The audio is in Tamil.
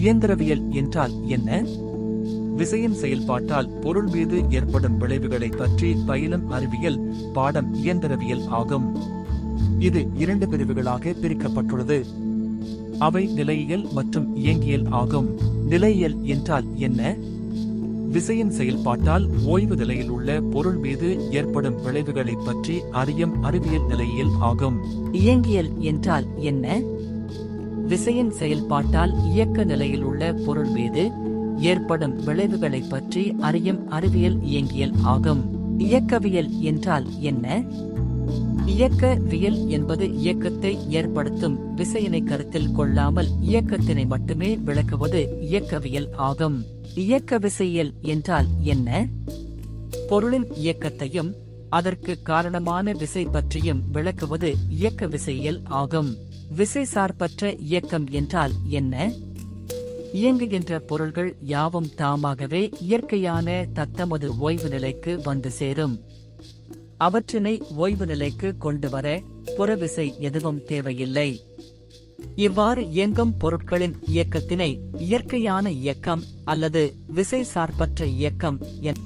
இயந்திரவியல் என்றால் என்ன? விசையின் செயல்பாட்டால் பொருள் மீது ஏற்படும் விளைவுகளை பற்றி பயிலும் அறிவியல் பாடம் இயந்திரவியல் ஆகும். இது 2 பிரிவுகளாக பிரிக்கப்பட்டுள்ளது. அவை நிலையியல் மற்றும் இயங்கியல் ஆகும். நிலையியல் என்றால் என்ன? விசையின் செயல்பாட்டால் ஓய்வு நிலையில் உள்ள பொருள் மீது ஏற்படும் விளைவுகளை பற்றி அறியும் அறிவியல் நிலையியல் ஆகும். இயங்கியல் என்றால் என்ன? விசையின் செயல்பாட்டால் இயக்க நிலையில் உள்ள பொருள் மீது ஏற்படும் விளைவுகளை பற்றி அறியும் அறிவியல் இயங்கியல் ஆகும். இயக்கவியல் என்றால் என்ன? இயக்கவியல் என்பது இயக்கத்தை ஏற்படுத்தும் விசையினை கருத்தில் கொள்ளாமல் இயக்கத்தினை மட்டுமே விளக்குவது இயக்கவியல் ஆகும். இயக்க விசையியல் என்றால் என்ன? பொருளின் இயக்கத்தையும் அதற்கு காரணமான விசை பற்றியும் விளக்குவது இயக்க விசையியல் ஆகும். விசை சார்பற்ற இயக்கம் என்றால் என்ன? இயங்குகின்ற பொருள்கள் யாவும் தாமாகவே இயற்கையான தத்தமது ஓய்வு நிலைக்கு வந்து சேரும். அவற்றினை ஓய்வு நிலைக்கு கொண்டுவர புறவிசை எதுவும் தேவையில்லை. இவ்வாறு இயங்கும் பொருட்களின் இயக்கத்தினை இயற்கையான இயக்கம் அல்லது விசை சார்பற்ற இயக்கம் என